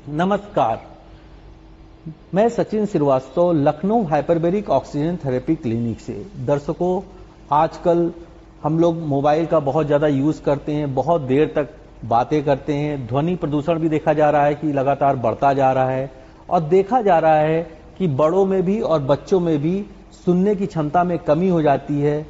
नमस्कार, मैं Sachin Srivastava Lucknow hyperbaric oxygen therapy clinic से। दर्शकों, आजकल हम लोग मोबाइल का बहुत ज्यादा यूज करते हैं, बहुत देर तक बातें करते हैं। ध्वनि प्रदूषण भी देखा जा रहा है कि लगातार बढ़ता जा रहा है और देखा जा रहा है कि बड़ों में भी और बच्चों में भी सुनने की क्षमता में कमी हो जाती है।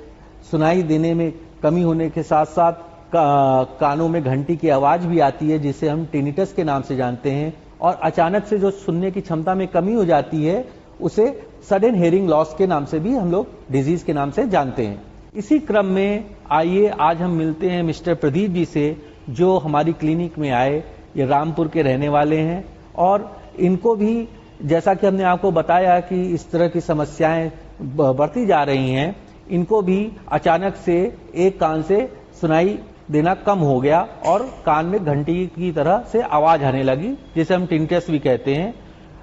सुनाई देने में कमी होने के साथ साथ कानों में घंटी की आवाज भी आती है, जिसे हम टिनिटस के नाम से जानते हैं। और अचानक से जो सुनने की क्षमता में कमी हो जाती है उसे सडन हियरिंग लॉस के नाम से भी हम लोग डिजीज के नाम से जानते हैं। इसी क्रम में आइए आज हम मिलते हैं मिस्टर प्रदीप जी से, जो हमारी क्लिनिक में आए। ये रामपुर के रहने वाले हैं और इनको भी, जैसा कि हमने आपको बताया कि इस तरह की समस्याएं बढ़ती जा रही हैं, इनको भी अचानक से एक कान से सुनाई देना कम हो गया और कान में घंटी की तरह से आवाज आने लगी, जिसे हम टिनिटस भी कहते हैं।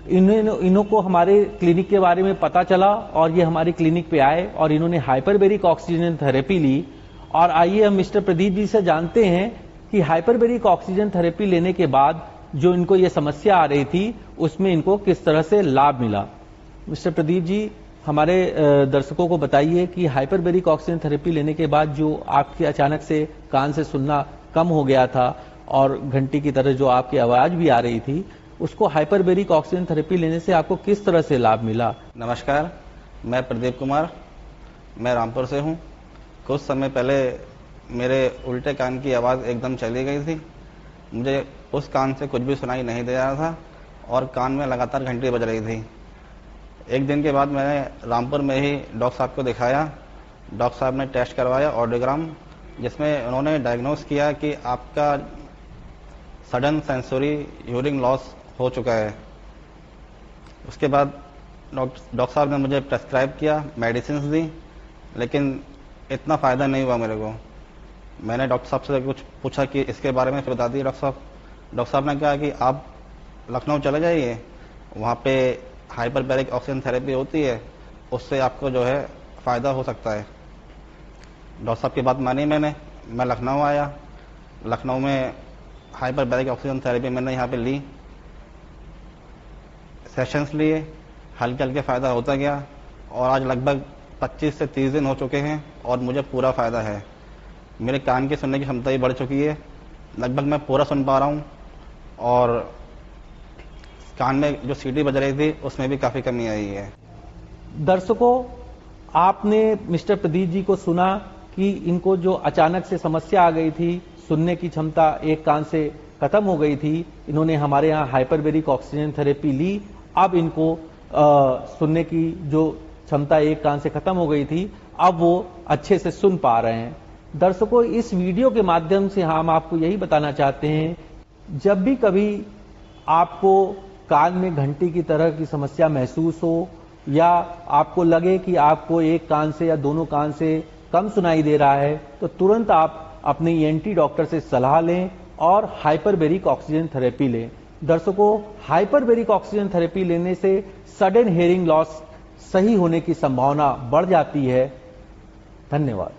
इन्हों को हमारे क्लिनिक के बारे में पता चला और ये हमारी क्लिनिक पे आए और इन्होंने हाइपरबेरिक ऑक्सीजन थेरेपी ली। और आइए हम मिस्टर प्रदीप जी से जानते हैं कि हाइपरबेरिक ऑक्सीजन थेरेपी लेने के बाद जो इनको ये समस्या आ रही थी उसमें इनको किस तरह से लाभ मिला। मिस्टर प्रदीप जी, हमारे दर्शकों को बताइए कि हाइपरबेरिक ऑक्सीजन थेरेपी लेने के बाद जो आपकी अचानक से कान से सुनना कम हो गया था और घंटी की तरह जो आपकी आवाज भी आ रही थी, उसको हाइपरबेरिक ऑक्सीजन थेरेपी लेने से आपको किस तरह से लाभ मिला। नमस्कार, मैं प्रदीप कुमार, मैं रामपुर से हूं। कुछ समय पहले मेरे उल्टे कान की आवाज़ एकदम चली गई थी। मुझे उस कान से कुछ भी सुनाई नहीं दे रहा था और कान में लगातार घंटी बज रही थी। एक दिन के बाद मैंने रामपुर में ही डॉक्टर साहब को दिखाया। डॉक्टर साहब ने टेस्ट करवाया, ऑडियोग्राम, जिसमें उन्होंने डायग्नोस किया कि आपका सडन सेंसरी हियरिंग लॉस हो चुका है। उसके बाद डॉक्टर साहब ने मुझे प्रेस्क्राइब किया, मेडिसिन दी, लेकिन इतना फ़ायदा नहीं हुआ मेरे को। मैंने डॉक्टर साहब से कुछ पूछा कि इसके बारे में, फिर बता दिया डॉक्टर साहब ने कहा कि आप लखनऊ चले जाइए, वहाँ पे हाइपरबेरिक ऑक्सीजन थेरेपी होती है, उससे आपको जो है फ़ायदा हो सकता है। डॉक्टर साहब की बात मानी मैं लखनऊ आया। लखनऊ में हाइपरबेरिक ऑक्सीजन थेरेपी मैंने यहाँ पे ली, सेशंस लिए, हल्के हल्के फ़ायदा होता गया और आज लगभग 25 से 30 दिन हो चुके हैं और मुझे पूरा फ़ायदा है। मेरे कान की सुनने की क्षमता भी बढ़ चुकी है, लगभग मैं पूरा सुन पा रहा हूँ और कान में जो सीटी बज रही थी उसमें भी काफ़ी कमी आई है। दर्शकों, आपने मिस्टर प्रदीप जी को सुना कि इनको जो अचानक से समस्या आ गई थी, सुनने की क्षमता एक कान से खत्म हो गई थी, इन्होंने हमारे यहाँ हाइपरबेरिक ऑक्सीजन थेरेपी ली। अब इनको सुनने की जो क्षमता एक कान से खत्म हो गई थी, अब वो अच्छे से सुन पा रहे हैं। दर्शकों, इस वीडियो के माध्यम से हम आपको यही बताना चाहते हैं, जब भी कभी आपको कान में घंटी की तरह की समस्या महसूस हो या आपको लगे कि आपको एक कान से या दोनों कान से कम सुनाई दे रहा है, तो तुरंत आप अपने ENT डॉक्टर से सलाह लें और हाइपरबेरिक ऑक्सीजन थेरेपी लें। दर्शकों, हाइपरबेरिक ऑक्सीजन थेरेपी लेने से सडन हियरिंग लॉस सही होने की संभावना बढ़ जाती है। धन्यवाद।